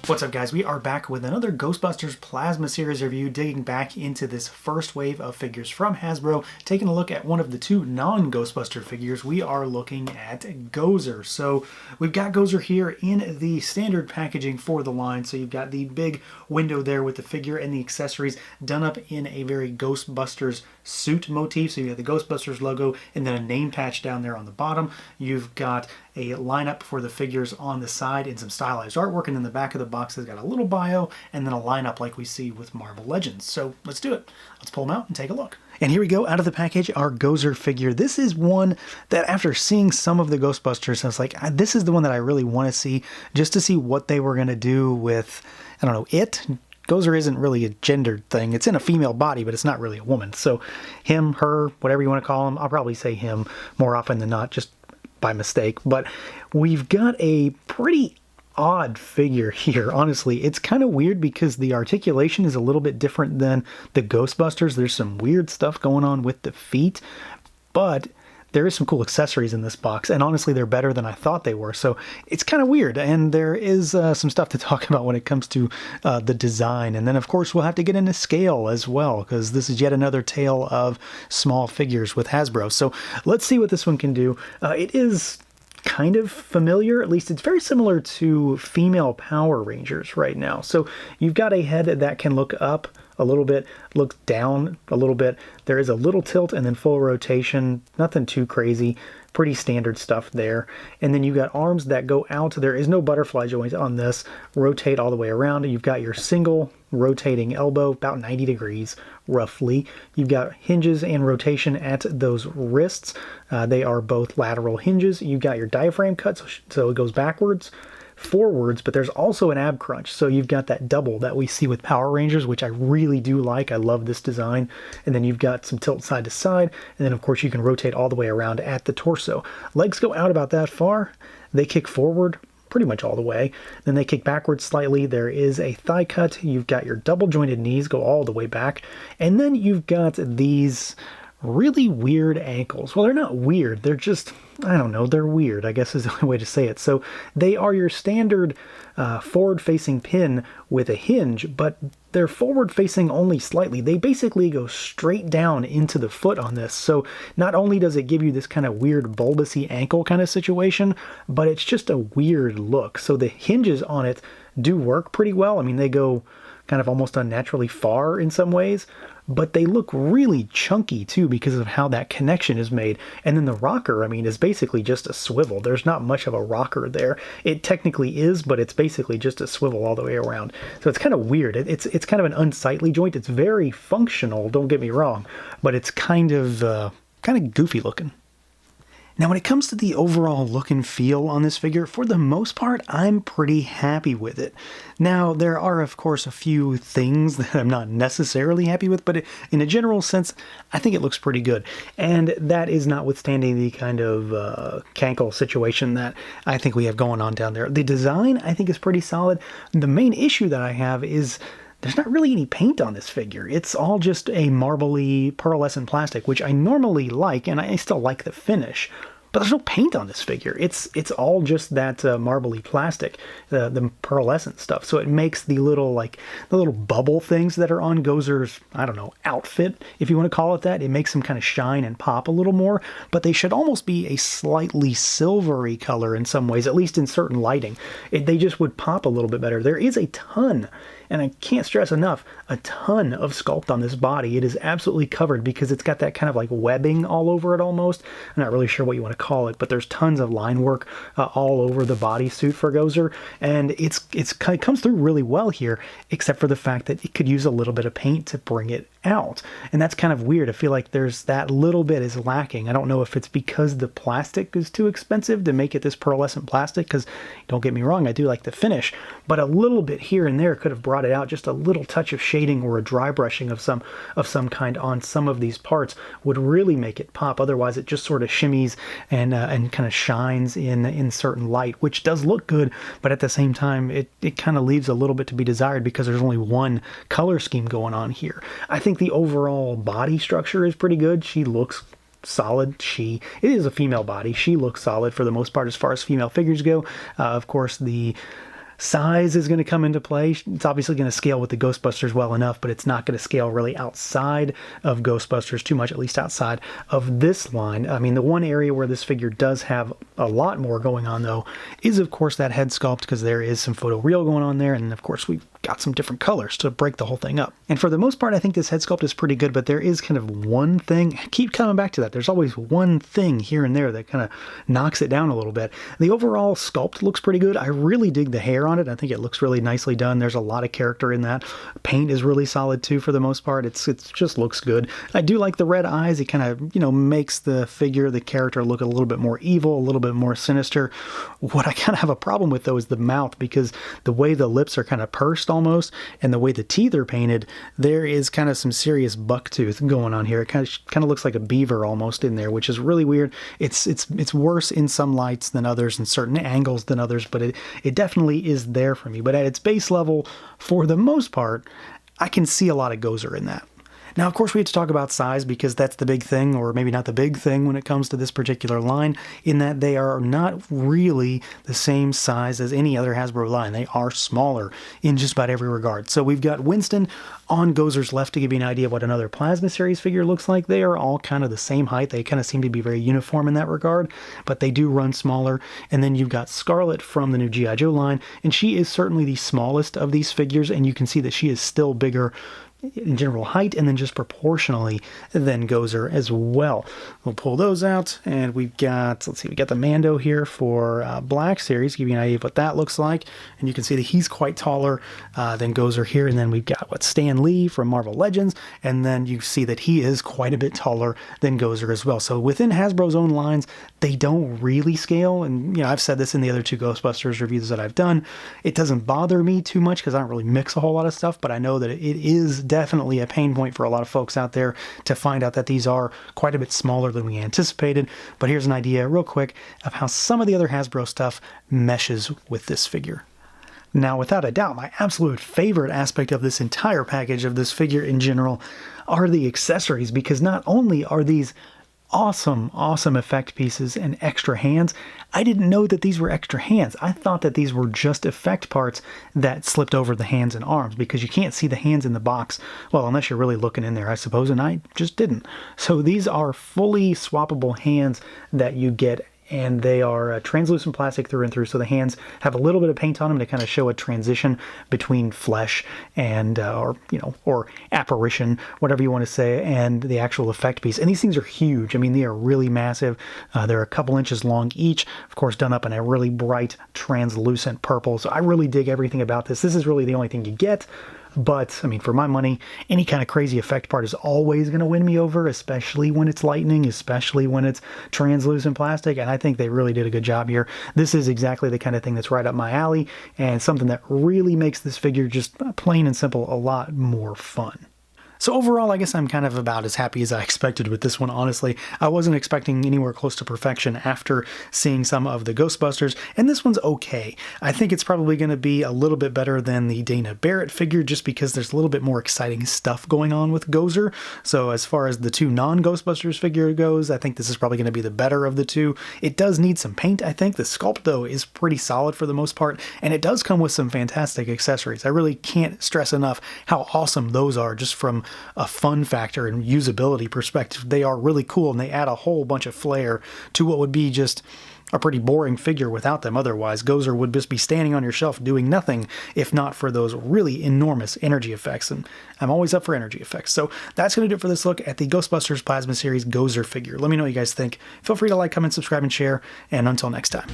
What's up, guys? We are back with another Ghostbusters Plasma Series review, digging back into this first wave of figures from Hasbro, taking a look at one of the two non-Ghostbuster figures. We are looking at Gozer. So we've got Gozer here in the standard packaging for the line. So you've got the big window there with the figure and the accessories done up in a very Ghostbusters suit motif. So you have the Ghostbusters logo and then a name patch down there on the bottom. You've got a lineup for the figures on the side and some stylized artwork, and in the back of the box has got a little bio and then a lineup like we see with Marvel Legends. So let's do it. Let's pull them out and take a look. And here we go, out of the package, our Gozer figure. This is one that after seeing some of the Ghostbusters, I was like, this is the one that I really want to see, just to see what they were going to do with, I don't know, it. Gozer isn't really a gendered thing. It's in a female body, but it's not really a woman. So him, her, whatever you want to call him, I'll probably say him more often than not, just by mistake. But we've got a pretty odd figure here. Honestly, it's kind of weird because the articulation is a little bit different than the Ghostbusters. There's some weird stuff going on with the feet, but there is some cool accessories in this box, and honestly they're better than I thought they were, so it's kind of weird. And there is some stuff to talk about when it comes to the design, and then of course we'll have to get into scale as well, because this is yet another tale of small figures with Hasbro. So let's see what this one can do. It is kind of familiar, at least it's very similar to female Power Rangers right now. So you've got a head that can look up a little bit, look down a little bit. There is a little tilt and then full rotation, nothing too crazy, pretty standard stuff there. And then you've got arms that go out. There is no butterfly joint on this, rotate all the way around. You've got your single rotating elbow, about 90 degrees roughly. You've got hinges and rotation at those wrists. They are both lateral hinges. You've got your diaphragm cut, so it goes backwards, forwards, but there's also an ab crunch, so you've got that double that we see with Power Rangers, which I really do like. I love this design. And then you've got some tilt side to side, and then of course you can rotate all the way around at the torso. Legs go out about that far. They kick forward pretty much all the way. Then they kick backwards slightly. There is a thigh cut. You've got your double jointed knees go all the way back, and then you've got these really weird ankles. Well, they're not weird. They're just, I don't know, they're weird, I guess is the only way to say it. So they are your standard forward-facing pin with a hinge, but they're forward-facing only slightly. They basically go straight down into the foot on this. So not only does it give you this kind of weird bulbousy ankle kind of situation, but it's just a weird look. So the hinges on it do work pretty well. I mean, they go kind of almost unnaturally far in some ways, but they look really chunky too because of how that connection is made. And then the rocker, I mean, is basically just a swivel. There's not much of a rocker there. It technically is, but it's basically just a swivel all the way around. So it's kind of weird. It's kind of an unsightly joint. It's very functional, don't get me wrong, but it's kind of goofy looking. Now, when it comes to the overall look and feel on this figure, for the most part, I'm pretty happy with it. Now, there are, of course, a few things that I'm not necessarily happy with, but in a general sense, I think it looks pretty good. And that is notwithstanding the kind of cankle situation that I think we have going on down there. The design, I think, is pretty solid. The main issue that I have is there's not really any paint on this figure. It's all just a marbly pearlescent plastic, which I normally like, and I still like the finish. But there's no paint on this figure. It's all just that marbly plastic, the pearlescent stuff. So it makes the little bubble things that are on Gozer's, I don't know, outfit, if you want to call it that. It makes them kind of shine and pop a little more. But they should almost be a slightly silvery color in some ways, at least in certain lighting. They just would pop a little bit better. There is a ton, and I can't stress enough, a ton of sculpt on this body. It is absolutely covered because it's got that kind of like webbing all over it almost. I'm not really sure what you want to call it, but there's tons of line work all over the bodysuit for Gozer, and it comes through really well here, except for the fact that it could use a little bit of paint to bring it out. And that's kind of weird. I feel like there's that little bit is lacking. I don't know if it's because the plastic is too expensive to make it this pearlescent plastic, because don't get me wrong, I do like the finish, but a little bit here and there could have brought it out. Just a little touch of shading or a dry brushing of some kind on some of these parts would really make it pop. Otherwise it just sort of shimmies and kind of shines in certain light, which does look good, but at the same time it kind of leaves a little bit to be desired because there's only one color scheme going on here. I think the overall body structure is pretty good. She looks solid. It is a female body. She looks solid for the most part as far as female figures go. Of course, the Size is going to come into play. It's obviously going to scale with the Ghostbusters well enough, but it's not going to scale really outside of Ghostbusters too much, at least outside of this line. I mean, the one area where this figure does have a lot more going on, though, is, of course, that head sculpt, because there is some photoreal going on there, and, of course, we've got some different colors to break the whole thing up. And for the most part, I think this head sculpt is pretty good, but there is kind of one thing. I keep coming back to that. There's always one thing here and there that kind of knocks it down a little bit. The overall sculpt looks pretty good. I really dig the hair on it. I think it looks really nicely done. There's a lot of character in that. Paint is really solid too for the most part. It just looks good. I do like the red eyes. It kind of, makes the figure, the character look a little bit more evil, a little bit more sinister. What I kind of have a problem with though is the mouth, because the way the lips are kind of pursed almost, and the way the teeth are painted, there is kind of some serious buck tooth going on here. It kind of looks like a beaver almost in there, which is really weird. It's worse in some lights than others, in certain angles than others, but it definitely is there for me. But at its base level, for the most part, I can see a lot of Gozer in that. Now, of course, we have to talk about size, because that's the big thing, or maybe not the big thing when it comes to this particular line, in that they are not really the same size as any other Hasbro line. They are smaller in just about every regard. So we've got Winston on Gozer's left to give you an idea of what another Plasma Series figure looks like. They are all kind of the same height. They kind of seem to be very uniform in that regard, but they do run smaller. And then you've got Scarlet from the new G.I. Joe line, and she is certainly the smallest of these figures, and you can see that she is still bigger in general height, and then just proportionally than Gozer as well. We'll pull those out, and we've got, let's see, we got the Mando here for Black Series, give you an idea of what that looks like, and you can see that he's quite taller than Gozer here. And then we've got Stan Lee from Marvel Legends, and then you see that he is quite a bit taller than Gozer as well. So within Hasbro's own lines, they don't really scale, and I've said this in the other two Ghostbusters reviews that I've done. It doesn't bother me too much because I don't really mix a whole lot of stuff, but I know that it is definitely a pain point for a lot of folks out there to find out that these are quite a bit smaller than we anticipated. But here's an idea real quick of how some of the other Hasbro stuff meshes with this figure. Now, without a doubt, my absolute favorite aspect of this entire package, of this figure in general, are the accessories, because not only are these awesome effect pieces and extra hands, I didn't know that these were extra hands. I thought that these were just effect parts that slipped over the hands and arms, because you can't see the hands in the box, well, unless you're really looking in there, I suppose, and I just didn't. So these are fully swappable hands that you get, and they are translucent plastic through and through, so the hands have a little bit of paint on them to kind of show a transition between flesh and, or apparition, whatever you want to say, and the actual effect piece. And these things are huge. I mean, they are really massive. They're a couple inches long each, of course, done up in a really bright, translucent purple. So I really dig everything about this. This is really the only thing you get. But, I mean, for my money, any kind of crazy effect part is always going to win me over, especially when it's lightning, especially when it's translucent plastic, and I think they really did a good job here. This is exactly the kind of thing that's right up my alley, and something that really makes this figure just plain and simple a lot more fun. So overall, I guess I'm kind of about as happy as I expected with this one, honestly. I wasn't expecting anywhere close to perfection after seeing some of the Ghostbusters, and this one's okay. I think it's probably going to be a little bit better than the Dana Barrett figure, just because there's a little bit more exciting stuff going on with Gozer. So as far as the two non-Ghostbusters figure goes, I think this is probably going to be the better of the two. It does need some paint, I think. The sculpt, though, is pretty solid for the most part, and it does come with some fantastic accessories. I really can't stress enough how awesome those are, just from a fun factor and usability perspective. They are really cool, and they add a whole bunch of flair to what would be just a pretty boring figure without them. Otherwise, Gozer would just be standing on your shelf doing nothing if not for those really enormous energy effects, and I'm always up for energy effects. So that's going to do it for this look at the Ghostbusters Plasma Series Gozer figure. Let me know what you guys think. Feel free to like, comment, subscribe, and share, and until next time.